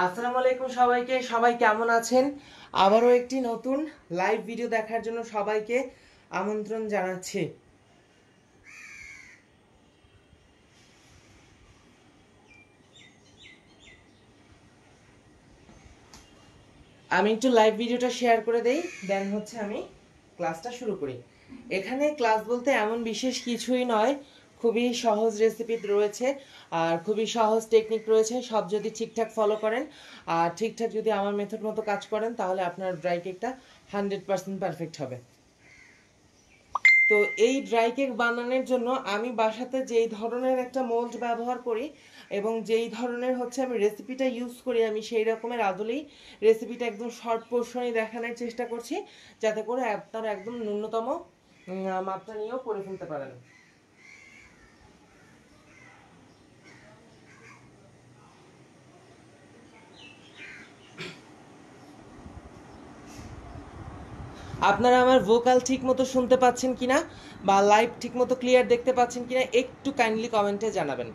আসসালামু আলাইকুম সবাইকে। সবাই কেমন আছেন? আবারও একটি নতুন লাইভ ভিডিও দেখার জন্য সবাইকে আমন্ত্রণ জানাচ্ছি। আমি একটু লাইভ ভিডিওটা শেয়ার করে দেই, দেন আমি ক্লাসটা শুরু করি। এখানে ক্লাস বলতে এমন বিশেষ কিছুই নয়, খুবই সহজ রেসিপি রয়েছে আর খুবই সহজ টেকনিক রয়েছে। সব যদি ঠিকঠাক ফলো করেন আর ঠিকঠাক যদি আমার মেথড মতো কাজ করেন তাহলে আপনার ড্রাই কেকটা 100% পারফেক্ট হবে। তো এই ড্রাই কেক বানানোর জন্য আমি বাসাতে যেই ধরনের একটা মোল্ড ব্যবহার করি এবং যেই ধরনের আমি রেসিপিটা ইউজ করি, আমি সেই রকমের আদলেই রেসিপিটা একদম শর্ট পোর্শনে দেখানোর চেষ্টা করছি, যাতে করে আপনারা একদম ন্যূনতম মাত্রা নিয়েও করে ফেলতে পারেন। আপনারা আমার ভোকাল ঠিক মতো শুনতে পাচ্ছেন কিনা বা লাইভ ঠিক মতো ক্লিয়ার দেখতে পাচ্ছেন কিনা একটু কাইন্ডলি কমেন্টে জানাবেন।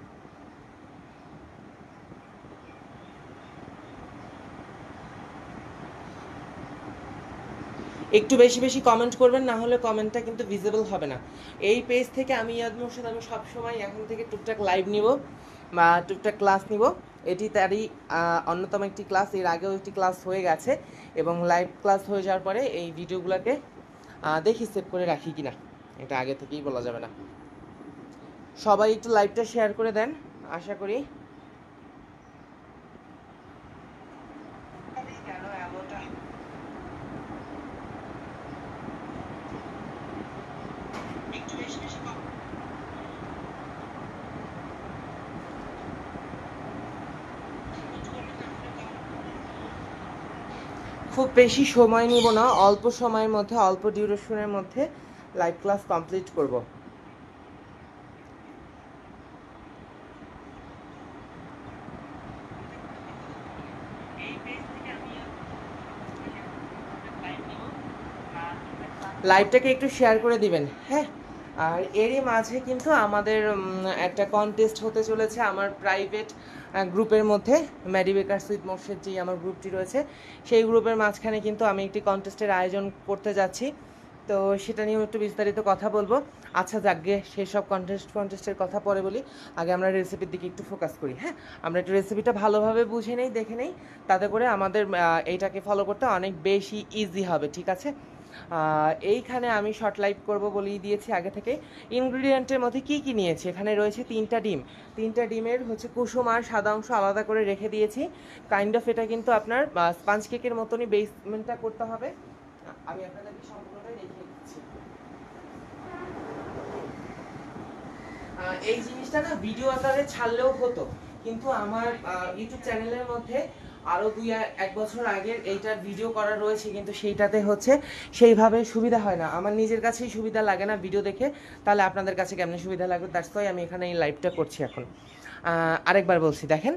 একটু বেশি বেশি কমেন্ট করবেন, না হলে কমেন্টটা কিন্তু ভিজিবল হবে না। এই পেজ থেকে আমি ইয়াদ মোর্শেদ, আমি সবসময় এখন থেকে টুকটাক লাইভ নিব বা টুকটাক ক্লাস নিব। এটি তারই অন্যতম একটি ক্লাস। এর আগেও একটি ক্লাস হয়ে গেছে এবং লাইভ ক্লাস হয়ে যাওয়ার পরে এই ভিডিওগুলোকে দেখি সেভ করে রাখি কিনা, এটা আগে থেকেই বলা যাবে না। সবাই একটু লাইভটা শেয়ার করে দেন, আশা করি। খুব বেশি সময় নিব না, অল্প সময়ের মধ্যে অল্প ডিউরেশনের মধ্যে লাইভ ক্লাস কমপ্লিট করব। লাইভটাকে একটু শেয়ার করে দিবেন, হ্যাঁ। আর এরই মাঝে কিন্তু আমাদের একটা কন্টেস্ট হতে চলেছে আমার প্রাইভেট গ্রুপের মধ্যে, ম্যাডি বেকার সুইট মোর্শেদ যেই আমার গ্রুপটি রয়েছে সেই গ্রুপের মাঝখানে কিন্তু আমি একটি কন্টেস্টের আয়োজন করতে যাচ্ছি। তো সেটা নিয়েও একটু বিস্তারিত কথা বলবো। আচ্ছা যাকগে, সেসব কন্টেস্টের কথা পরে বলি, আগে আমরা রেসিপির দিকে একটু ফোকাস করি। হ্যাঁ, আমরা একটু রেসিপিটা ভালোভাবে বুঝে নেই, দেখে নেই, তাতে করে আমাদের এইটাকে ফলো করতে অনেক বেশি ইজি হবে, ঠিক আছে? এইখানে আমি শর্ট লাইভ করব বলেই দিয়েছি আগে থেকে। ইনগ্রিডিয়েন্টের মধ্যে কি কি নিয়েছি, এখানে রয়েছে 3টা ডিম। 3টা ডিমের কুসুম আর সাদা অংশ আলাদা করে রেখে দিয়েছি। কাইন্ড অফ এটা কিন্তু আপনার স্পঞ্জ কেকের মতনই বেসমেন্টটা করতে হবে। আমি আপনাদেরকে সম্পূর্ণটাই দেখিয়ে দিচ্ছি। এই জিনিসটা না ভিডিও আকারে ছাড়লেও হতো, কিন্তু আমার ইউটিউব চ্যানেলের মধ্যে আরও 2-1 বছর আগের এইটার ভিডিও করা রয়েছে, কিন্তু সেইটাতে সেইভাবে সুবিধা হয় না, আমার নিজের কাছেই সুবিধা লাগে না ভিডিও দেখে, তাহলে আপনাদের কাছে কেমন সুবিধা লাগবে? দ্যাটস ওয়াই আমি এখানে এই লাইভটা করছি এখন। আরেকবার বলছি, দেখেন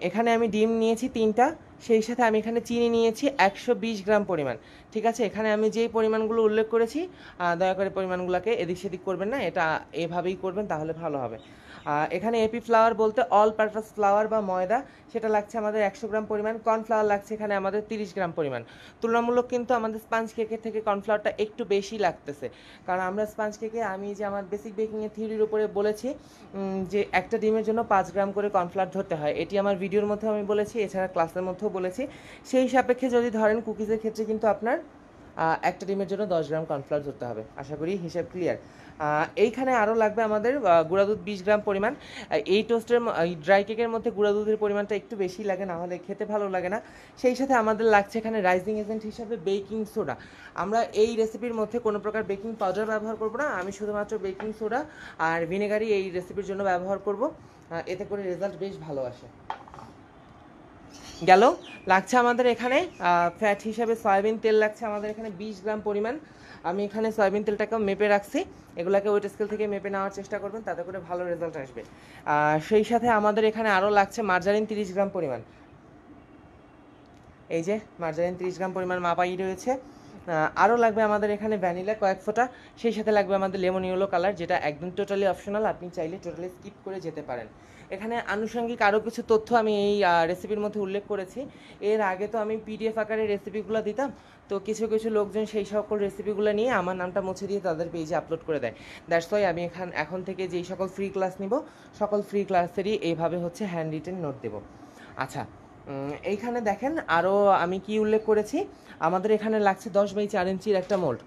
এখানে আমি ডিম নিয়েছি 3টা, সেই সাথে আমি এখানে চিনি নিয়েছি 120 গ্রাম পরিমাণ, ঠিক আছে? এখানে আমি যেই পরিমাণগুলো উল্লেখ করেছি দয়া করে পরিমাণগুলোকে এদিক সেদিক করবেন না, এটা এভাবেই করবেন তাহলে ভালো হবে। এখানে এপি ফ্লাওয়ার বলতে অল পারপাস ফ্লাওয়ার বা ময়দা, সেটা লাগছে আমাদের 100 গ্রাম পরিমাণ। কর্নফ্লাওয়ার লাগছে এখানে আমাদের 30 গ্রাম পরিমাণ। তুলনামূলক কিন্তু আমাদের স্পঞ্জ কেকের থেকে কর্নফ্লাওয়ারটা একটু বেশি লাগতেছে, কারণ আমরা স্পঞ্জ কেকে, আমি যে আমার বেসিক বেকিংয়ের থিওরির উপরে বলেছি যে একটা ডিমের জন্য 5 গ্রাম করে কর্নফ্লাওয়ার ধরতে হয়, এটি আমার ভিডিওর মধ্যে আমি বলেছি, এছাড়া ক্লাসের মধ্যেও বলেছি। সেই সাপেক্ষে যদি ধরেন কুকিজের ক্ষেত্রে কিন্তু আপনার একটা ডিমের জন্য 10 গ্রাম কর্নফ্লাওয়ার ধরতে হবে। আশা করি হিসাব ক্লিয়ার। এইখানে আরও লাগবে আমাদের গুঁড়া দুধ 20 গ্রাম পরিমাণ। এই টোস্টের এই ড্রাই কেকের মধ্যে গুঁড়া দুধের পরিমাণটা একটু বেশি লাগে, না হলে খেতে ভালো লাগে না। সেই সাথে আমাদের লাগছে এখানে রাইজিং এজেন্ট হিসাবে বেকিং সোডা। আমরা এই রেসিপির মধ্যে কোনো প্রকার বেকিং পাউডার ব্যবহার করব না, আমি শুধুমাত্র বেকিং সোডা আর ভিনেগারই এই রেসিপির জন্য ব্যবহার করব, এতে করে রেজাল্ট বেশ ভালো আসে। গেল। লাগছে আমাদের এখানে ফ্যাট হিসাবে সয়াবিন তেল লাগছে আমাদের এখানে 20 গ্রাম পরিমাণ। আমি এখানে সয়াবিন তেলটাকেও মেপে রাখছি, এগুলাকে ওয়েট স্কেল থেকে মেপে নেওয়ার চেষ্টা করবেন, তাতে করে ভালো রেজাল্ট আসবে। সেই সাথে আমাদের এখানে আরও লাগছে মার্জারিন 30 গ্রাম পরিমাণ। এই যে মার্জারিন 30 গ্রাম পরিমাণ মাপাই রয়েছে। আরও লাগবে আমাদের এখানে ভ্যানিলা কয়েক ফোঁটা, সেই সাথে লাগবে আমাদের লেমন ইয়েলো কালার, যেটা একদম টোটালি অপশনাল, আপনি চাইলে টোটালি স্কিপ করে যেতে পারেন। এখানে আনুষঙ্গিক আরও কিছু তথ্য আমি এই রেসিপির মধ্যে উল্লেখ করেছি। এর আগে তো আমি পিডিএফ আকারে রেসিপিগুলো দিতাম, তো কিছু কিছু লোকজন সেই সকল রেসিপিগুলো নিয়ে আমার নামটা মুছে দিয়ে তাদের পেজে আপলোড করে দেয়। দ্যাটস ওয়াই আমি এখন থেকে যেই সকল ফ্রি ক্লাস নিব, সকল ফ্রি ক্লাসেরই এইভাবে হচ্ছে হ্যান্ড রিটেন নোট দেব। আচ্ছা, এইখানে দেখেন আরও আমি কি উল্লেখ করেছি, আমাদের এখানে লাগছে 10x4 ইঞ্চির একটা মোল্ড।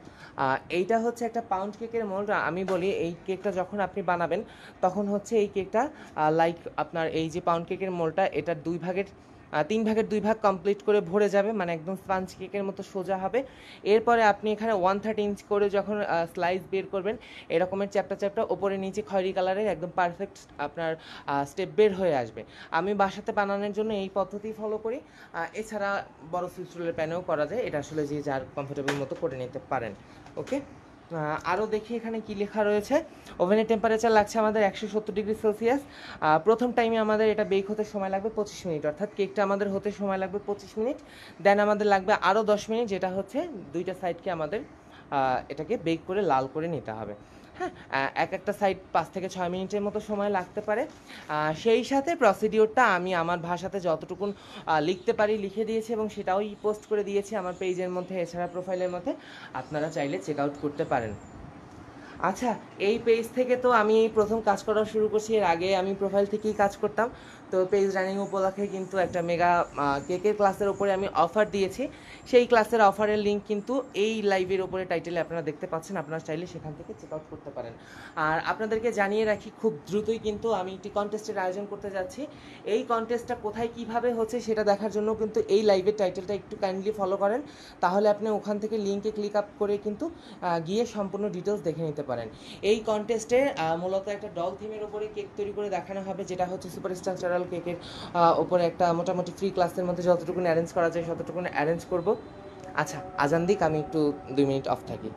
এইটা হচ্ছে একটা পাউন্ড কেকের মোল্ড। আমি বলি এই কেকটা যখন আপনি বানাবেন তখন হচ্ছে এই কেকটা লাইক আপনার এই যে পাউন্ড কেকের মোল্ডটা, এটার 3 ভাগের 2 ভাগ কমপ্লিট করে ভরে যাবে, মানে একদম স্পঞ্জ কেকের মতো সোজা হবে। এরপরে আপনি এখানে 1/3 ইঞ্চ করে যখন স্লাইস বের করবেন, এরকমের চ্যাপ্টা চ্যাপ্টা ওপরে নিচে খয়েরি কালারের একদম পারফেক্ট আপনার স্টেপ বের হয়ে আসবে। আমি বাসাতে বানানোর জন্য এই পদ্ধতি ফলো করি। এছাড়া বড় সুইচ রোলের প্যানেও করা যায়, এটা আসলে যে যার কমফোর্টেবল মতো করে নিতে পারেন। ওকে, আরও দেখি এখানে কি লেখা রয়েছে। ওভেনের টেম্পারেচার লাগছে আমাদের 170°C। প্রথম টাইমে আমাদের এটা বেক হতে সময় লাগবে 25 মিনিট, অর্থাৎ কেকটা আমাদের হতে সময় লাগবে 25 মিনিট। দেন আমাদের লাগবে আরও 10 মিনিট, যেটা হচ্ছে দুইটা সাইডকে আমাদের এটাকে বেক করে লাল করে নিতে হবে। হ্যাঁ, একটা সাইড 5 থেকে 6 মিনিটের মতো সময় লাগতে পারে। সেই সাথে প্রসিডিওরটা আমি আমার ভাষাতে যতটুকুন লিখতে পারি লিখে দিয়েছি, এবং সেটাও পোস্ট করে দিয়েছি আমার পেজের মধ্যে, এছাড়া প্রোফাইলের মধ্যে, আপনারা চাইলে চেক আউট করতে পারেন। আচ্ছা, এই পেজ থেকে তো আমি এই প্রথম কাজ করা শুরু করছি, এর আগে আমি প্রোফাইল থেকেই কাজ করতাম। তো পেজ রানিং উপলক্ষে কিন্তু একটা মেগা কেকের ক্লাসের ওপরে আমি অফার দিয়েছি। সেই ক্লাসের অফারের লিঙ্ক কিন্তু এই লাইভের ওপরে টাইটেলে আপনারা দেখতে পাচ্ছেন, আপনারা চাইলে সেখান থেকে চেক আউট করতে পারেন। আর আপনাদেরকে জানিয়ে রাখি, খুব দ্রুতই কিন্তু আমি একটি কন্টেস্টের আয়োজন করতে যাচ্ছি। এই কন্টেস্টটা কোথায় কিভাবে হচ্ছে সেটা দেখার জন্য কিন্তু এই লাইভের টাইটেলটা একটু কাইন্ডলি ফলো করেন, তাহলে আপনি ওখান থেকে লিঙ্কে ক্লিক আপ করে কিন্তু গিয়ে সম্পূর্ণ ডিটেলস দেখে নিতে পারেন। এই কন্টেস্টে মূলত একটা ডল থিমের উপরে কেক তৈরি করে দেখানো হবে, যেটা হচ্ছে সুপার স্ট্রাকচারাল কেকের ওপরে একটা মোটামুটি ফ্রি ক্লাসের মধ্যে যতটুকু অ্যারেঞ্জ করা যায় ততটুকু অ্যারেঞ্জ করব। আচ্ছা, আজান দিক, আমি একটু 2 মিনিট অফ থাকি।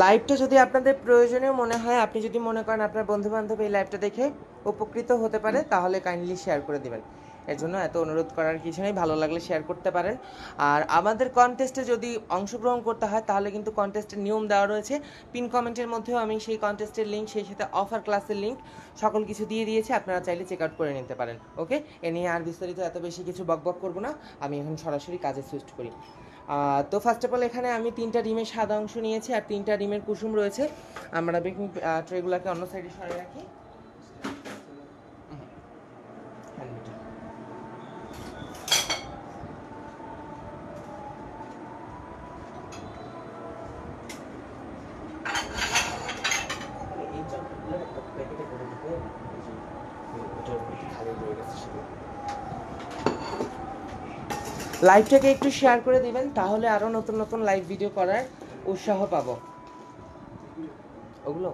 লাইভটা যদি আপনাদের প্রয়োজনীয় মনে হয়, আপনি যদি মনে করেন আপনার বন্ধুবান্ধব এই লাইভটা দেখে উপকৃত হতে পারে, তাহলে কাইন্ডলি শেয়ার করে দিবেন। এর জন্য এত অনুরোধ করার কিছু নেই, ভালো লাগলে শেয়ার করতে পারেন। আর আমাদের কন্টেস্টে যদি অংশগ্রহণ করতে হয় তাহলে কিন্তু কন্টেস্টের নিয়ম দেওয়া রয়েছে, পিন কমেন্টের মধ্যেও আমি সেই কন্টেস্টের লিঙ্ক, সেই সাথে অফার ক্লাসের লিঙ্ক সকল কিছু দিয়ে দিয়েছি, আপনারা চাইলে চেক আউট করে নিতে পারেন। ওকে, এ নিয়ে আর বিস্তারিত এত বেশি কিছু বকবক করবো না, আমি এখন সরাসরি কাজে সুইচ করি। তো ফার্স্ট অফ অল এখানে আমি 3টা ডিমের সাদা অংশ নিয়েছি, আর 3টা ডিমের কুসুম রয়েছে। আমরা বেকিং ট্রেগুলোকে অন্য সাইডে সরিয়ে রাখি। লাইভটাকে একটু শেয়ার করে দিবেন, তাহলে আরো নতুন নতুন লাইভ ভিডিও করার উৎসাহ পাবো। ওগুলো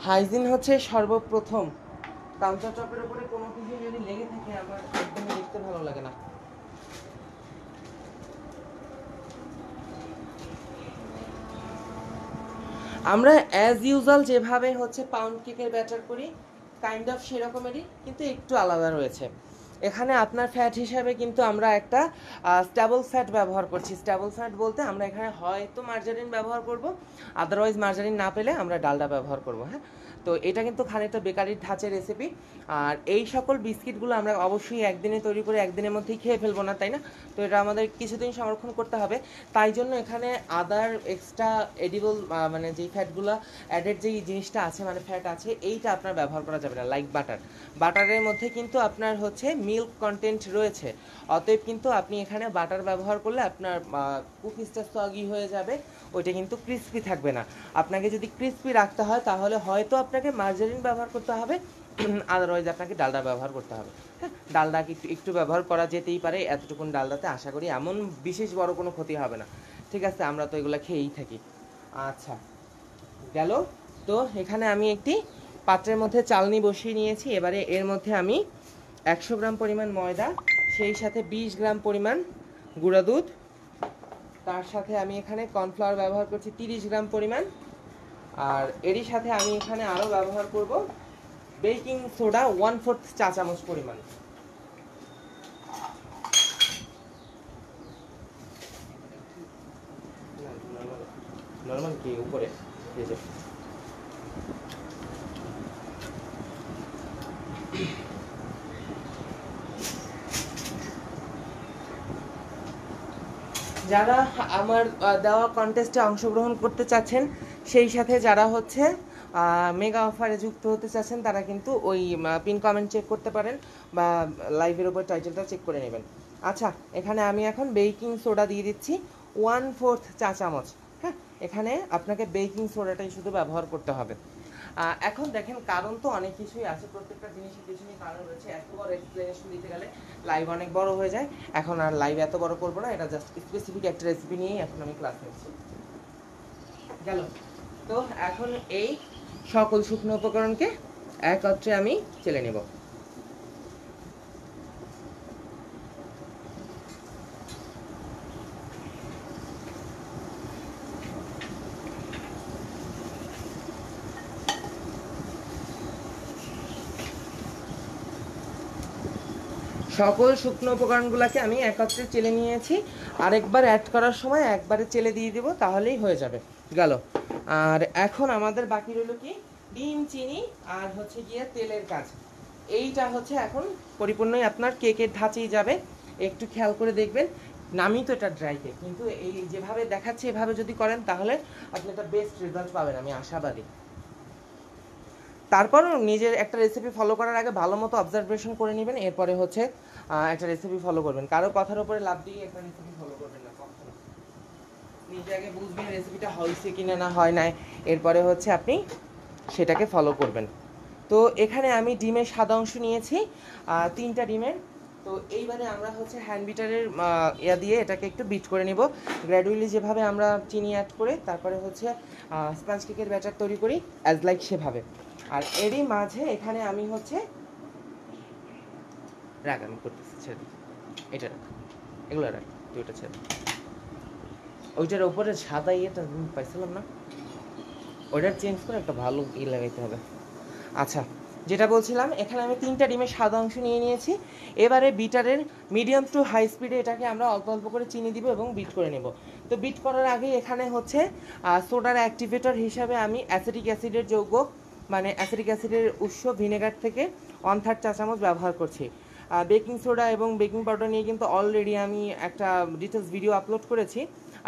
হাইজিন হচ্ছে সর্বপ্রথম। কাউন্টার টপের উপরে কোনো কিছু যদি লেগে থাকে আমার একদমই দেখতে ভালো লাগে না। আমরা অ্যাজ ইউজুয়াল যেভাবে হচ্ছে পাউন্ড কেকের ব্যাটার করি কাইন্ড অফ সেরকমেরই, কিন্তু একটু আলাদা রয়েছে। এখানে আপনার ফ্যাট হিসাবে কিন্তু আমরা একটা স্টেবল ফ্যাট ব্যবহার করছি। স্টেবল ফ্যাট বলতে আমরা এখানে হয়তো মার্জারিন ব্যবহার করব, আদারওয়াইজ মার্জারিন না পেলে আমরা ডালডা ব্যবহার করব। হ্যাঁ, তো এটা কিন্তু খানিকটা বেকারির ধাঁচের রেসিপি। আর এই সকল বিস্কিটগুলো আমরা অবশ্যই একদিনে তৈরি করে একদিনের মধ্যেই খেয়ে ফেলবো না, তাই না? তো এটা আমাদের কিছুদিন সংরক্ষণ করতে হবে। তাই জন্য এখানে আদার এক্সট্রা এডিবল মানে যেই ফ্যাটগুলো অ্যাডেড যেই জিনিসটা আছে মানে ফ্যাট আছে, এইটা আপনার ব্যবহার করা যাবে না। লাইক বাটার, বাটারের মধ্যে কিন্তু আপনার হচ্ছে মিল্ক কন্টেন্ট রয়েছে, অতএব কিন্তু আপনি এখানে বাটার ব্যবহার করলে আপনার কুকিজটা সগি হয়ে যাবে, ওইটা কিন্তু ক্রিস্পি থাকবে না। আপনাকে যদি ক্রিস্পি রাখতে হয় তাহলে হয়তো আপনাকে মার্জারিন ব্যবহার করতে হবে, আদারওয়াইজ আপনাকে ডালডা ব্যবহার করতে হবে। হ্যাঁ, ডালডা একটু ব্যবহার করা যেতেই পারে, এতটুকুন ডালডাতে আশা করি এমন বিশেষ বড় কোনো ক্ষতি হবে না। ঠিক আছে, আমরা তো এগুলো খেয়েই থাকি। আচ্ছা, গেল। তো এখানে আমি একটি পাত্রের মধ্যে চালনি বসিয়ে নিয়েছি। এবারে এর মধ্যে আমি 100 গ্রাম পরিমাণ ময়দা, সেই সাথে 20 গ্রাম পরিমাণ গুঁড়া দুধ, তার সাথে আমি এখানে কর্নফ্লাওয়ার ব্যবহার করছি 30 গ্রাম পরিমাণ, আর এরই সাথে আমি এখানে আরও ব্যবহার করব বেকিং সোডা 1/4 চা চামচ পরিমাণ। নরমাল কি উপরে ভেজে যারা আমার দেওয়া কন্টেস্টে অংশগ্রহণ করতে চাচ্ছেন, সেই সাথে যারা হচ্ছে মেগা অফারে যুক্ত হতে চাচ্ছেন, তারা কিন্তু ওই পিন কমেন্ট চেক করতে পারেন বা লাইভের উপর টাইটেলটা চেক করে নেবেন। আচ্ছা, এখানে আমি এখন বেকিং সোডা দিয়ে দিচ্ছি 1/4 চা চামচ। হ্যাঁ, এখানে আপনাকে বেকিং সোডাটাই শুধু ব্যবহার করতে হবে। এখন দেখেন, কারণ তো অনেক কিছুই আছে, প্রত্যেকটা জিনিসের পিছনে কারণ রয়েছে। এত বড় এক্সপ্লেনেশন দিতে গেলে লাইভ অনেক বড় হয়ে যায়। এখন আর লাইভ এত বড় করবো না, এটা জাস্ট স্পেসিফিক একটা রেসিপি নিয়েই এখন আমি ক্লাস নিচ্ছি। গেল। তো এখন এই সকল শুকনো উপকরণকে একত্রে আমি চেলে নেব। সকল শুকনো উপকরণগুলোকে আমি একত্রে চেলে নিয়েছি। আরেকবার অ্যাড করার সময় একবারে চেলে দিয়ে দেবো, তাহলেই হয়ে যাবে। গেল। আর এখন আমাদের বাকি রইল কি, ডিম, চিনি আর হচ্ছে গিয়ে তেলের কাজ। এইটা হচ্ছে এখন পরিপূর্ণই আপনার কেকের ধাঁচেই যাবে। একটু খেয়াল করে দেখবেন, নামই তো এটা ড্রাই কেক, কিন্তু এই যেভাবে দেখাচ্ছে এভাবে যদি করেন তাহলে আপনি একটা বেস্ট রেজাল্ট পাবেন, আমি আশাবাদী। তারপর নিজের একটা রেসিপি ফলো করার আগে ভালো মতো অবজারভেশন করে নেবেন, এরপরে হচ্ছে একটা রেসিপি ফলো করবেন। কারো কথার উপরে লাভ দিয়ে একটা রেসিপি ফলো করবেন না কখনো। নিজে আগে বুঝবেন রেসিপিটা হয়েছে কিনা না হয় নাই, এরপরে হচ্ছে আপনি সেটাকে ফলো করবেন। তো এখানে আমি ডিমের সাদা অংশ নিয়েছি 3টা ডিমের। তো এইবারে আমরা হচ্ছে হ্যান্ড বিটারের ইয়া দিয়ে এটাকে একটু বিট করে নিব গ্র্যাজুয়ালি, যেভাবে আমরা চিনি অ্যাড করে তারপরে হচ্ছে স্পঞ্জ কেকের ব্যাটার তৈরি করি অ্যাজ লাইক সেভাবে। আর এরই মাঝে এখানে আমি হচ্ছে রাগ আমি করতেছি, ছেড়ে দিই এটা, এগুলো রাখ, দুইটা ছেড়ে ওইটার ওপরে সাদা ইয়েটা পাইছিলাম না, ওইটার চেঞ্জ করে একটা ভালো ই লাগাইতে হবে। আচ্ছা, যেটা বলছিলাম, এখানে আমি 3টা ডিমের সাদা অংশ নিয়ে নিয়েছি। এবারে বিটারের মিডিয়াম টু হাই স্পিডে এটাকে আমরা অল্প অল্প করে চিনি দিব এবং বিট করে নেব। তো বিট করার আগে এখানে হচ্ছে সোডার অ্যাক্টিভেটর হিসাবে আমি অ্যাসিটিক অ্যাসিডের যৌগ, মানে অ্যাসিটিক অ্যাসিডের উৎস ভিনেগার থেকে 1/3 চা চামচ ব্যবহার করছি। বেকিং সোডা এবং বেকিং পাউডার নিয়ে কিন্তু অলরেডি আমি একটা ডিটেলস ভিডিও আপলোড করেছি,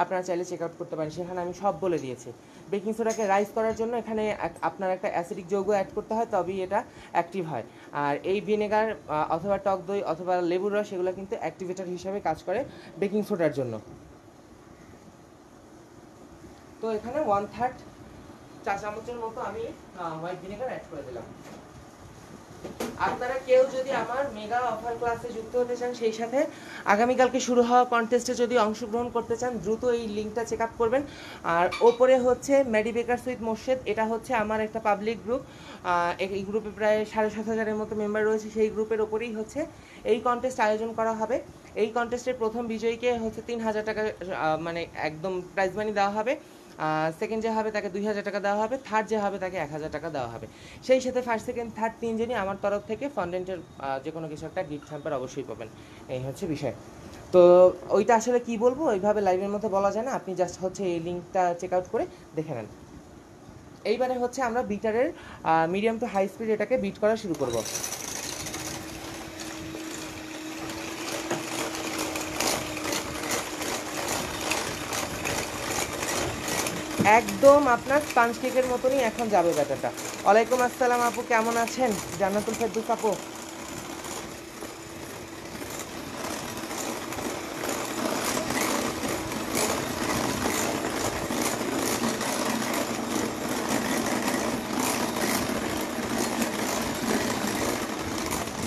আপনারা চাইলে চেক আউট করতে পারেন, সেখানে আমি সব বলে দিয়েছি। বেকিং সোডাকে রাইজ করার জন্য এখানে আপনার একটা অ্যাসিডিক যৌগ অ্যাড করতে হয়, তবেই এটা অ্যাক্টিভ হয়। আর এই ভিনেগার অথবা টক দই অথবা লেবুর রস, এগুলো কিন্তু অ্যাক্টিভেটর হিসাবে কাজ করে বেকিং সোডার জন্য। তো এখানে 1/3 চা চামচের মতো আমি হোয়াইট ভিনেগার অ্যাড করে দিলাম। আপনারা কেউ যদি আমার মেগা অফার ক্লাসে যুক্ত হতে চান, সেই সাথে আগামীকালকে শুরু হওয়া কন্টেস্টে যদি অংশগ্রহণ করতে চান, দ্রুত এই লিঙ্কটা চেক আপ করবেন। আর ওপরে হচ্ছে মেডি বেকার্স উইথ মোর্শেদ, এটা হচ্ছে আমার একটা পাবলিক গ্রুপ। এই গ্রুপে প্রায় 7,500-এর মতো মেম্বার রয়েছে। সেই গ্রুপের ওপরেই হচ্ছে এই কন্টেস্ট আয়োজন করা হবে। এই কন্টেস্টের প্রথম বিজয়ীকে হচ্ছে 3,000 টাকা মানে একদম প্রাইজ মানি দেওয়া হবে। সেকেন্ড যে হবে তাকে 2,000 টাকা দেওয়া হবে, থার্ড যে হবে তাকে 1,000 টাকা দেওয়া হবে। সেই সাথে ফার্স্ট সেকেন্ড থার্ড তিনজনই আমার তরফ থেকে ফন্ডেন্টের যে কোনো কিছু একটা গিফট হ্যাম্পার অবশ্যই পাবেন। এই হচ্ছে বিষয়। তো ওইটা আসলে কি বলবো, ওইভাবে লাইভের মধ্যে বলা যায় না, আপনি জাস্ট হচ্ছে এই লিঙ্কটা চেক আউট করে দেখে নেন। এইবারে হচ্ছে আমরা বিটারের মিডিয়াম টু হাই স্পিড এটাকে বিট করা শুরু করব। একদম আপনার স্পঞ্জ কেকের মতনই এখন যাবে ব্যাটারটা। ওয়ালাইকুম আসসালাম আপু, কেমন আছেন? জান্নাতুল ফেরদৌস আপু,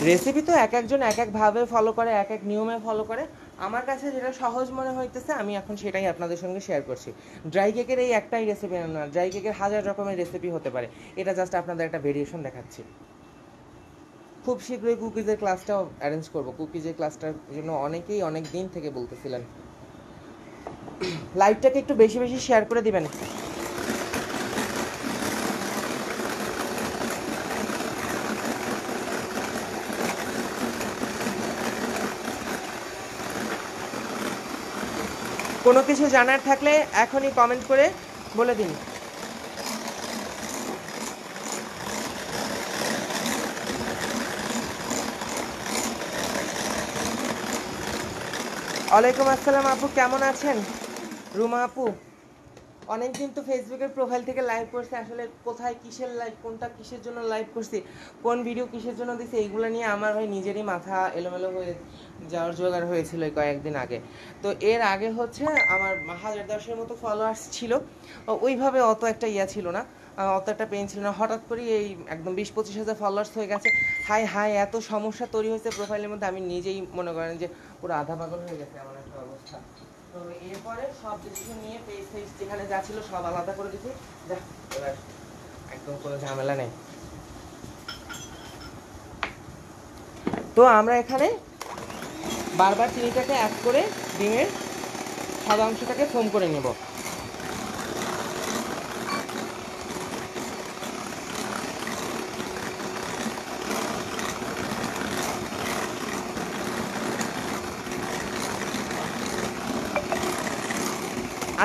রেসিপি তো এক একজন এক একভাবে ফলো করে, এক এক নিয়মে ফলো করে। আমার কাছে যেটা সহজ মনে হইতেছে আমি এখন সেটাই আপনাদের সঙ্গে শেয়ার করছি। ড্রাই কেকের এই একটাই রেসিপি না, ড্রাই কেকের 1000 রকমের রেসিপি হতে পারে। এটা জাস্ট আপনাদের একটা ভেরিয়েশন দেখাচ্ছি। খুব শীঘ্রই কুকিজের ক্লাসটাও অ্যারেঞ্জ করব। কুকিজের ক্লাসটার জন্য অনেকেই অনেক দিন থেকে বলতেছিলেন। লাইভটাকে একটু বেশি বেশি শেয়ার করে দিবেন। কোনো কিছু জানার থাকলে এখনই কমেন্ট করে বলে দিন। ওয়ালাইকুম আসসালাম আপু, কেমন আছেন? রুমা আপু, অনেকদিন তো ফেসবুকের প্রোফাইল থেকে লাইভ করছি, আসলে কোথায় কিসের লাইভ, কোনটা কিসের জন্য লাইভ করছি, কোন ভিডিও কিসের জন্য দিছি, এইগুলো নিয়ে আমার ভাই নিজেরই মাথা এলোমেলো হয়ে যাওয়ার জোগাড় হয়েছিল কয়েকদিন আগে। তো এর আগে হচ্ছে আমার 1010-এর মতো ফলোয়ার্স ছিল, ওইভাবে অত একটা ইয়া ছিল না, অত একটা পেন ছিল না। হঠাৎ করে এই একদম 20-25 হাজার ফলোয়ার্স হয়ে গেছে। হাই হাই, এত সমস্যা তৈরি হয়েছে প্রোফাইলের মধ্যে, আমি নিজেই মনে করেন যে পুরো আধা পাগল হয়ে গেছে আমার একটা অবস্থা। তো এরপরে সব ডিসিশন নিয়ে পেজ ফেজ যেখানে যা ছিল সব আলাদা করে দিচ্ছি, এবার একদম কোনো ঝামেলা নেই। তো আমরা এখানে বারবার চিনিটাকে অ্যাড করে ডিমের সাদা অংশটাকে ফোম করে নেব।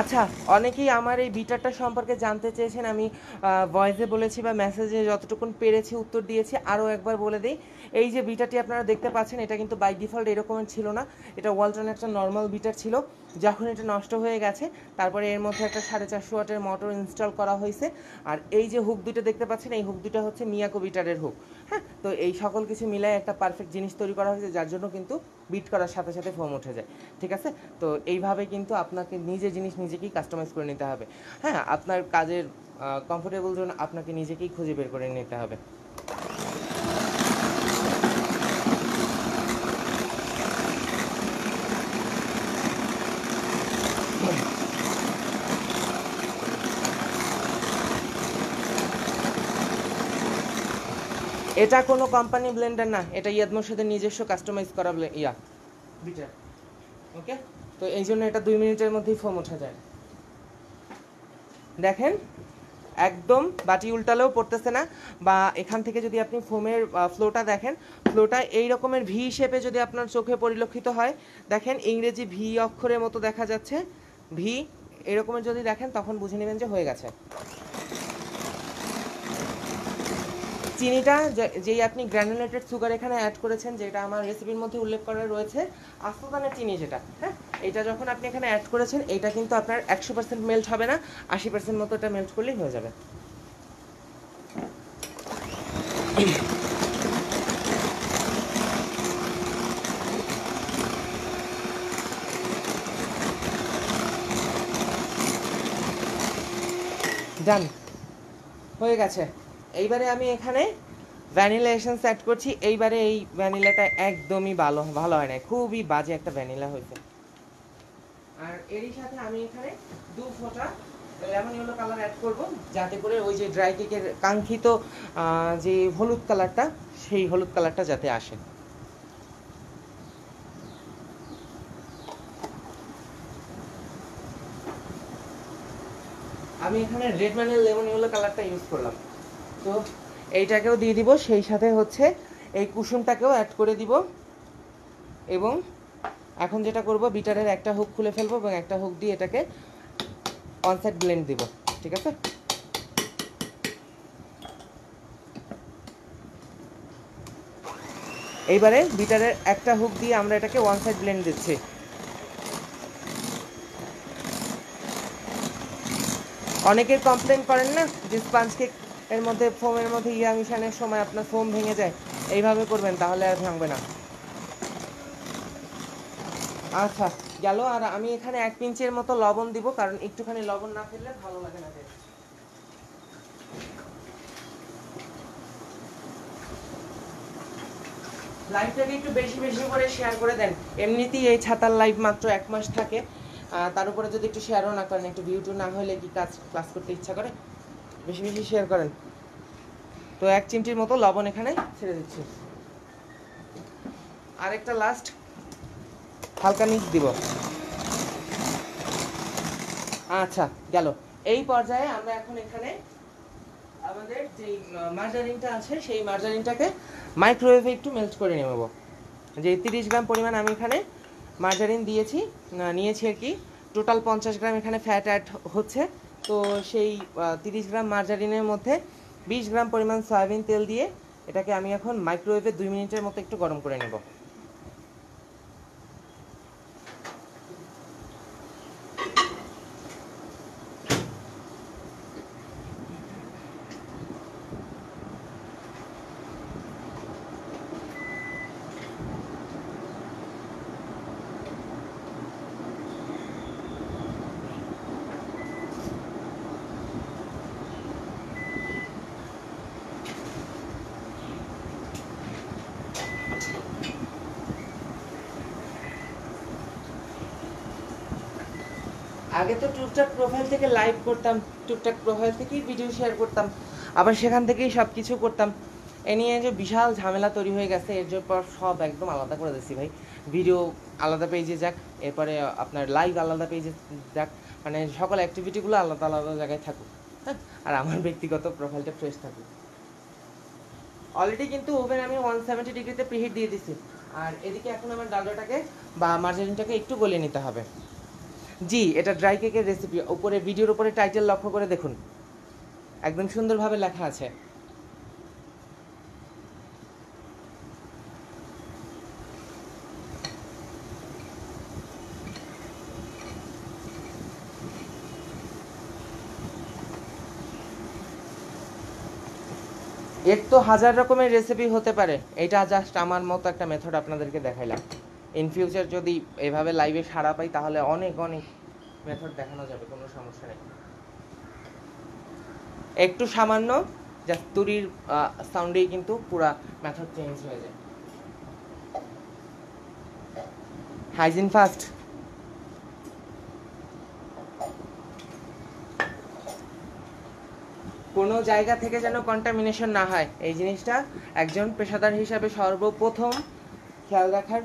আচ্ছা, অনেকেই আমার এই বিটারটা সম্পর্কে জানতে চেয়েছেন। আমি ভয়েসে বলেছি বা মেসেজে যতটুকুন পেরেছি উত্তর দিয়েছি। আরও একবার বলে দিই, এই যে বিটারটি আপনারা দেখতে পাচ্ছেন, এটা কিন্তু বাই ডিফল্ট এরকমের ছিল না। এটা ওয়ালটন একটা নর্মাল বিটার ছিল। যখন এটা নষ্ট হয়ে গেছে, তারপরে এর মধ্যে একটা 450 ওয়াটের মোটর ইনস্টল করা হয়েছে। আর এই যে হুক দুটো দেখতে পাচ্ছেন, এই হুক দুটো হচ্ছে মিয়াকো বিটারের হুক। হ্যাঁ, তো এই সকল কিছু মিলায় একটা পারফেক্ট জিনিস তৈরি করা হয়েছে, যার জন্য কিন্তু বিট করার সাথে সাথে ফোম উঠে যায়। ঠিক আছে, তো এইভাবে কিন্তু আপনাকে নিজে জিনিস নিজেকেই কাস্টমাইজ করে নিতে হবে। হ্যাঁ, আপনার কাজের কমফোর্টেবল জোন আপনাকে নিজেকেই খুঁজে বের করে নিতে হবে। এটা কোনো কোম্পানি ব্লেন্ডার না, এটা ইয়াদ মোর্শেদের নিজস্ব কাস্টমাইজ করা বিটার। ওকে, তো এই জন্য এটা 2 মিনিটের মধ্যেই ফোম উঠে যায়। দেখেন, একদম বাটি উল্টালেও পড়তেছে না। বা এখান থেকে যদি আপনি ফোমের ফ্লোটা দেখেন, ফ্লোটা এই রকমের ভি শেপে যদি আপনার চোখে পরিলক্ষিত হয়, দেখেন ইংরেজি ভি অক্ষরের মতো দেখা যাচ্ছে, ভি এরকমের যদি দেখেন তখন বুঝে নেবেন যে হয়ে গেছে। চিনিটা যেই আপনি গ্র্যানুলেটেড সুগার এখানে অ্যাড করেছেন, যেটা আমার রেসিপির মধ্যে উল্লেখ করা রয়েছে, আস্তানের চিনি যেটা, হ্যাঁ, এটা যখন আপনি এখানে অ্যাড করেছেন, এটা কিন্তু আপনার 100% মেল্ট হবে না, 80% মতো এটা মেল্ট করলেই হয়ে যাবে। ডান। হয়ে গেছে। এইবারে আমি এখানে ভ্যানিলা এসেন্স অ্যাড করছি। এইবারে এই ভ্যানিলাটা একদমই ভালো হয় না, খুবই বাজে একটা ভ্যানিলা হয়েছে। আর এরই সাথে আমি এখানে 2 ফোঁটা লেমন ইয়েলো কালার অ্যাড করব, যাতে করে ওই যে ড্রাই কেকের কাঙ্ক্ষিত যে হলুদ কালারটা, সেই হলুদ কালারটা যাতে আসে। আমি এখানে রেড মানে লেমন ইয়েলো কালারটা ইউজ করলাম, তো এইটাকেও দিয়ে দিব, সেই সাথে হচ্ছে এই কুসুমটাকেও অ্যাড করে দিব। এবং এখন যেটা করব, বিটারের একটা হুক খুলে ফেলবো এবং একটা হুক দিয়ে এটাকে অন সাইড ব্লেন্ড দিব, ঠিক আছে? এইবারে বিটারের একটা হুক দিয়ে আমরা এটাকে ওয়ান সাইড ব্লেন্ড দিচ্ছি। অনেকের কমপ্লেন করেন না যে স্পঞ্জ কেক এর মধ্যে ফোমের মধ্যে ইয়া মিশানোর সময় আপনার ফোম ভেঙে যায়, এইভাবে করবেন তাহলে আর ভাঙবে না। আচ্ছা গেল। আর আমি এখানে 1 পিঞ্চের মতো লবণ দিব, কারণ একটুখানি লবণ না ফেললে ভালো লাগে না। লাইভটাকে একটু বেশি বেশি করে শেয়ার করে দেন। এমনিতেই এই ছাতার লাইভ মাত্র 1 মাস থাকে, তার উপরে যদি একটু শেয়ারও না করেন, একটু ভিউ না হলে কি ক্লাস করতে ইচ্ছা করে? বেশি বেশি শেয়ার করেন। তো 1 চিমটির মতো লবণ এখানে ছেড়ে দিচ্ছি। আরেকটা লাস্ট হালকা মিক্স দিব। আচ্ছা গেল। এই পর্যায়ে আমরা এখন এখানে আমাদের যে মার্জারিনটা আছে, সেই মার্জারিনটাকে মাইক্রোওয়েভে একটু মেল্ট করে নেব। যে 30 গ্রাম পরিমাণ আমি এখানে মার্জারিন নিয়েছি আর কি। টোটাল 50 গ্রাম এখানে ফ্যাট অ্যাড হচ্ছে। তো সেই 30 গ্রাম মার্জারিনের মধ্যে 20 গ্রাম পরিমাণ সয়াবিন তেল দিয়ে এটাকে আমি এখন মাইক্রোওয়েভে 2 মিনিটের মতো একটু গরম করে নেব। আগে তো টুকটাক প্রোফাইল থেকে লাইভ করতাম, টুকটাক প্রোফাইল থেকেই ভিডিও শেয়ার করতাম, আবার সেখান থেকেই সব কিছু করতাম। এ নিয়ে যে বিশাল ঝামেলা তৈরি হয়ে গেছে, এর পর সব একদম আলাদা করে দিচ্ছি ভাই। ভিডিও আলাদা পেজে যাক, এরপরে আপনার লাইভ আলাদা পেজে যাক, মানে সকল অ্যাক্টিভিটিগুলো আলাদা আলাদা জায়গায় থাকুক, হ্যাঁ। আর আমার ব্যক্তিগত প্রোফাইলটা ফ্রেশ থাকুক। অলরেডি কিন্তু ওভেন আমি 170 ডিগ্রিতে প্রিহিট দিয়ে দিছি। আর এদিকে এখন আমার ডালডাটাকে বা মার্জারিনটাকে একটু গলিয়ে নিতে হবে। জি, এটা ড্রাই কেকের রেসিপি। উপরে ভিডিওর উপরে টাইটেল লক্ষ্য করে দেখুন, একদম সুন্দরভাবে লেখা আছে। এর তো 1000 রকমের রেসিপি হতে পারে, এটা জাস্ট আমার মতো একটা মেথড আপনাদেরকে দেখাইলাম। ইন ফিউচার যদি এভাবে লাইভে সাড়া পাই, তাহলে অনেক অনেক মেথড দেখানো যাবে, কোনো সমস্যা নেই। একটু সামান্য জাস্ট তুরির সাউন্ডেই কিন্তু পুরা মেথড চেঞ্জ হয়ে যায়। Hygiene first. কোনো জায়গা থেকে যেন কন্টামিনেশন না হয়, এই জিনিসটা একজন পেশাদার হিসাবে সর্বপ্রথম খেয়াল রাখার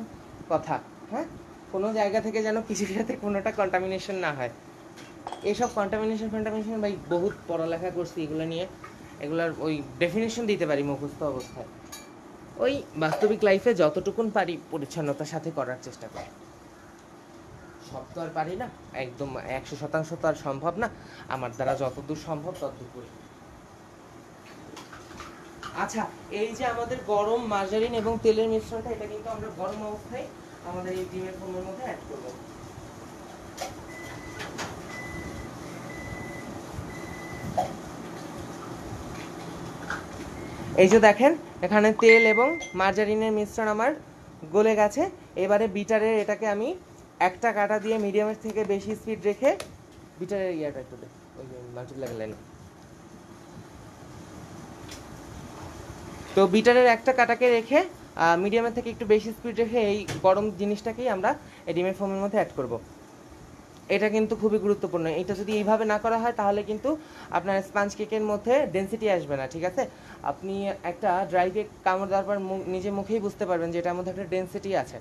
কথা, হ্যাঁ। কোনো জায়গা থেকে যেন কিছুর সাথে কোনোটা কন্টামিনেশন না হয়। এইসব কন্টামিনেশন ভাই বহুত পড়ালেখা করছি এগুলো নিয়ে, এগুলার ওই ডেফিনেশন দিতে পারি মুখস্থ অবস্থায়। ওই বাস্তবিক লাইফে যতটুকুন পারি পরিচ্ছন্নতার সাথে করার চেষ্টা করি। সব তো আর পারি না, একদম 100% তো আর সম্ভব না। আমার দ্বারা যতদূর সম্ভব ততদূর করি। আচ্ছা, এই যে আমাদের গরম মার্জারিন এবং তেলের মিশ্রণটা, এটা কিন্তু আমরা গরম অবস্থায় আমাদের এই ডিমের ফোমের মধ্যে অ্যাড করব। এই যে দেখেন, এখানে তেল এবং মার্জারিনের মিশ্রণ আমার গলে গেছে। এবারে বিটারের এটাকে আমি একটা কাটা দিয়ে মিডিয়ামের থেকে বেশি স্পিড রেখে, বিটারের ইয়াটা একটু ওই মাল্টিপ্লাই লাইন, তো বিটারের একটা কাটাকে রেখে মিডিয়ামের থেকে একটু বেশি স্পিড রেখে এই গরম জিনিসটাকেই আমরা এই ডিমের ফোমের মধ্যে অ্যাড করব। এটা কিন্তু খুবই গুরুত্বপূর্ণ। এটা যদি এইভাবে না করা হয় তাহলে কিন্তু আপনার স্পঞ্জ কেকের মধ্যে ডেনসিটি আসবে না, ঠিক আছে? আপনি একটা ড্রাই কেক কামড় দেওয়ার পর নিজে মুখেই বুঝতে পারবেন যে এটার মধ্যে একটা ডেনসিটি আছে,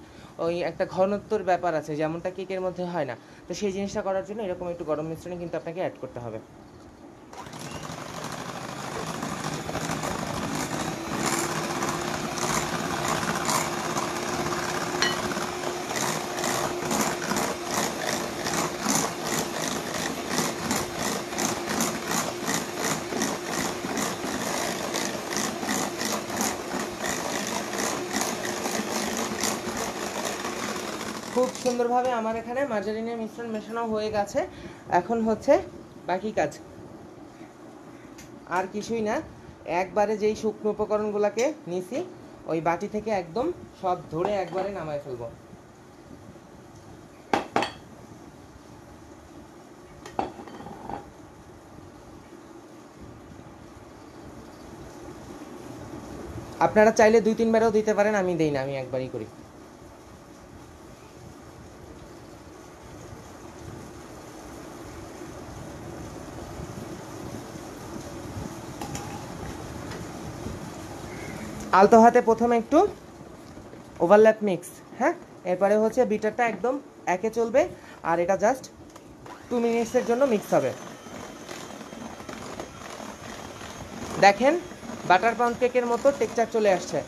ওই একটা ঘনত্বর ব্যাপার আছে, যেমনটা কেকের মধ্যে হয় না। তো সেই জিনিসটা করার জন্য এরকম একটু গরম মিশ্রণে কিন্তু আপনাকে অ্যাড করতে হবে। খুব সুন্দরভাবে আমার এখানে মার্জারিনের মিশ্রণ মেশানো হয়ে গেছে। এখন হচ্ছে বাকি কাজ, আর কিছুই না। একবারে যেই শুকনো উপকরণগুলোকে নিছি ওই বাটি থেকে একদম সব ধরে একবারে নামায় ফেলবো। আপনারা চাইলে 2-3 বারেও দিতে পারেন, আমি দেই না, আমি একবারই করি। আলতো হাতে প্রথমে একটু ওভারল্যাপ মিক্স, হ্যাঁ, এরপরে হচ্ছে বিটারটা একদম একে চলবে, আর এটা জাস্ট 2 মিনিটসের জন্য মিক্স হবে। দেখেন বাটার পাউন্ড কেকের মতো টেক্সচার চলে আসছে।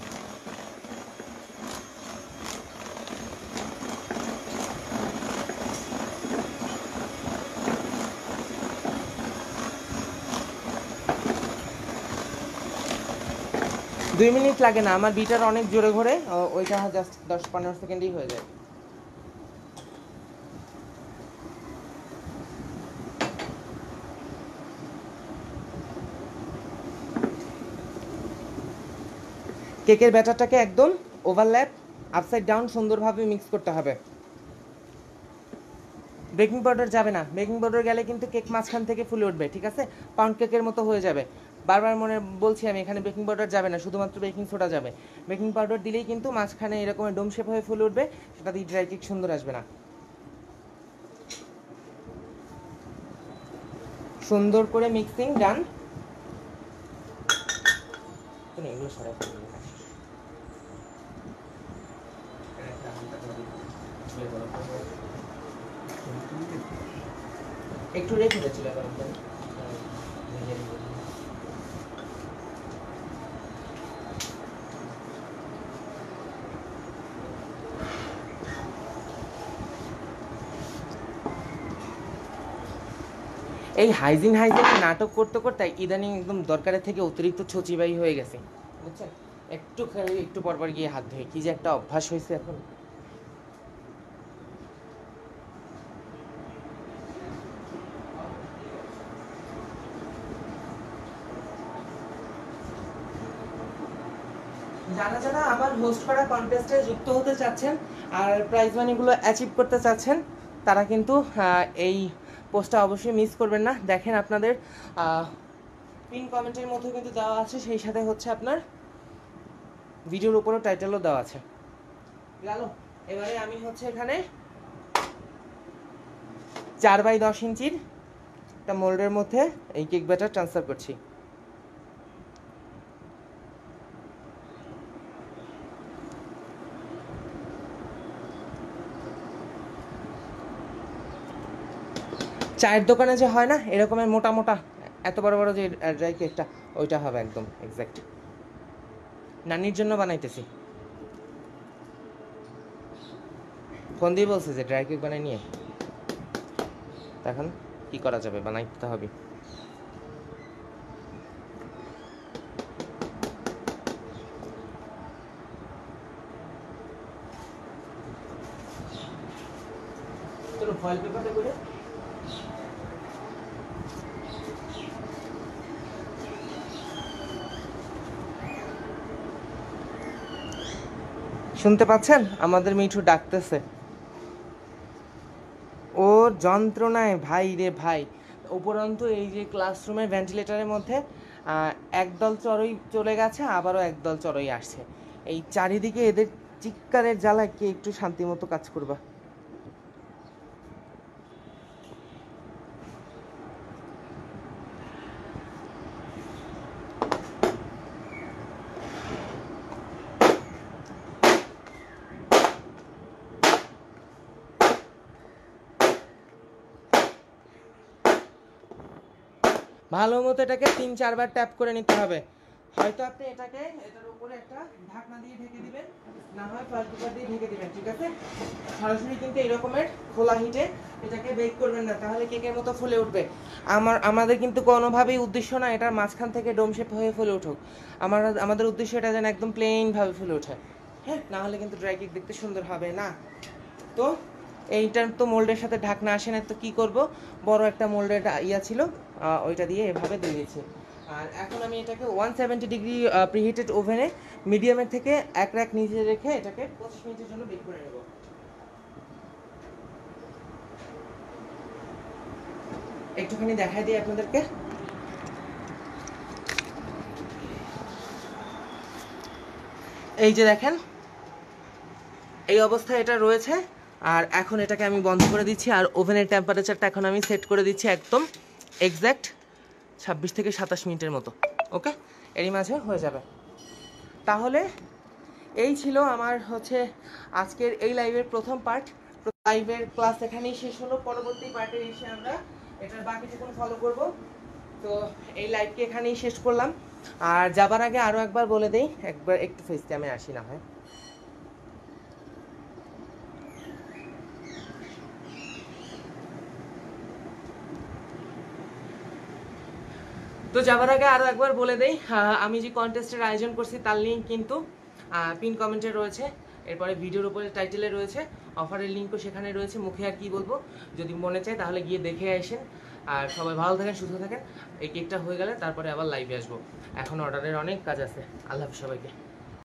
দুই মিনিট লাগে না, আমার বিটার অনেক জোরে ঘোরে, ওইটা জাস্ট 10-15 সেকেন্ডেই হয়ে যায়। কেকের ব্যাটারটাকে একদম ওভারল্যাপ আপসাইড ডাউন সুন্দরভাবে মিক্স করতে হবে। বেকিং পাউডার যাবে না, বেকিং পাউডার গেলে কিন্তু কেক মাঝখান থেকে ফুলে উঠবে, ঠিক আছে? পাউন্ড কেকের মতো হয়ে যাবে। বারবার মনে বলছি আমি, এখানে বেকিং পাউডার যাবে না, শুধুমাত্র বেকিং সোডা যাবে। বেকিং পাউডার দিলেই কিন্তু মাঝখানে এরকম ডোম শেপ হয়ে ফুলে উঠবে, সেটা দিয়ে ড্রাই কেক সুন্দর আসবে না। সুন্দর করে মিক্সিং ডান। এগুলো সরাই একটু রেখে দিচ্ছিল গরম করে। এই হাইজিন নাটক করতে করতে ইদানিং একদম দরকারের থেকে অতিরিক্ত ছচিবাই হয়ে গেছে, বুঝছেন? একটু পরপর গিয়ে হাত ধুয়ে কি যে একটা অভ্যাস হয়েছে এখন। যারা যারা আমার হোস্ট করা কন্টেস্টে যুক্ত হতে চাচ্ছেন আর প্রাইজ মানিগুলো অ্যাচিভ করতে চাচ্ছেন, তারা কিন্তু এই পোস্টটা অবশ্যই মিস করবেন না। দেখেন আপনাদের পিন কমেন্টের মধ্যে কিন্তু দেওয়া আছে, সেই সাথে হচ্ছে আপনার ভিডিওর উপরও টাইটেলও দেওয়া আছে। গেল। এবারে আমি হচ্ছে এখানে 4x10 ইঞ্চির একটা মোল্ডের মধ্যে এই কেক ব্যাটার ট্রান্সফার করছি। চায়ের দোকানে যে হয় না এরকমের মোটা মোটা এত বড় বড় যে ড্রাই কেকটা, ওইটা হবে একদম এক্স্যাক্ট। নানির জন্য বানাইতেছি, ফোন দিয়ে বলছে যে ড্রাই কেক বানাই নিয়ে। এখন কি করা যাবে, বানাইতে হবে। চলো ফয়েল পেপারটা করে শুনতে পাচ্ছেন আমাদের মিঠু ডাকতেছে, ওর যন্ত্রণায় ভাই রে ভাই। উপরন্তু এই যে ক্লাসরুমের ভেন্টিলেটরের মধ্যে একদল চড়ই চলে গেছে, আবারও একদল চড়ই আসছে। এই চারিদিকে এদের চিৎকারের জ্বালায় কে একটু শান্তি মতো কাজ করবা। ভালো মতো এটাকে 3-4 বার ট্যাপ করে নিতে হবে। হয়তো আপনি এটাকে এটার উপরে একটা ঢাকনা দিয়ে ঢেকে দিবেন, না হয় ফয়েল পেপার দিয়ে ঢেকে দিবেন, ঠিক আছে? সরাসরি কিন্তু এই রকমের খোলা হিটে এটাকে বেক করবেন না, তাহলে কেকের মতো ফুলে উঠবে। আমাদের কিন্তু কোনোভাবেই উদ্দেশ্য না এটার মাঝখান থেকে ডোম শেপ হয়ে ফুলে উঠুক। আমাদের উদ্দেশ্য এটা যেন একদম প্লেন ভাবে ফুলে ওঠে, হ্যাঁ? না হলে কিন্তু ড্রাই কেক দেখতে সুন্দর হবে না। তো এইটার তো মোল্ডের সাথে ঢাকনা আসে না, তো কি করব, বড় একটা মোল্ডের ইয়া ছিল, ওইটা দিয়ে এভাবে দিয়েছি। আর এখন আমি এটাকে 170 ডিগ্রি প্রিহিটেড ওভেনে মিডিয়ামের থেকে এক র্যাক নিচে রেখে এটাকে 25 মিনিটের জন্য বেক করে নেব। একটুখানি দেখাই দিই আপনাদেরকে। এই যে দেখেন, এই অবস্থায় এটা রয়েছে। আর এখন এটাকে আমি বন্ধ করে দিচ্ছি, আর ওভেনের টেম্পারেচারটা এখন আমি সেট করে দিচ্ছি একদম এক্স্যাক্ট 26 থেকে 27 মিনিটের মতো। ওকে, এরই মাঝে হয়ে যাবে। তাহলে এই ছিল আমার আজকের এই লাইভের প্রথম পার্ট। লাইভের ক্লাস এখানেই শেষ হলো। পরবর্তী পার্টে এসে আমরা এটার বাকিটুকুন ফলো করব। তো এই লাইভকে এখানেই শেষ করলাম। আর যাবার আগে আরও একবার বলে দেই, একবার একটু ফেস ক্যামে আসি না হয়। তো যাবার আগে আরও একবার বলে দেই, আমি যে কন্টেস্টের আয়োজন করছি তার লিঙ্ক কিন্তু পিন কমেন্টে রয়েছে, এরপরে ভিডিওর উপরে টাইটেলে রয়েছে, অফারের লিঙ্কও সেখানে রয়েছে। মুখে আর কি বলবো, যদি মনে চায় তাহলে গিয়ে দেখে আসেন। আর সবাই ভালো থাকেন, সুস্থ থাকেন। এই কেকটা হয়ে গেলে তারপরে আবার লাইভে আসবো। এখন অর্ডারের অনেক কাজ আছে। আল্লাহ হাফেজ সবাইকে।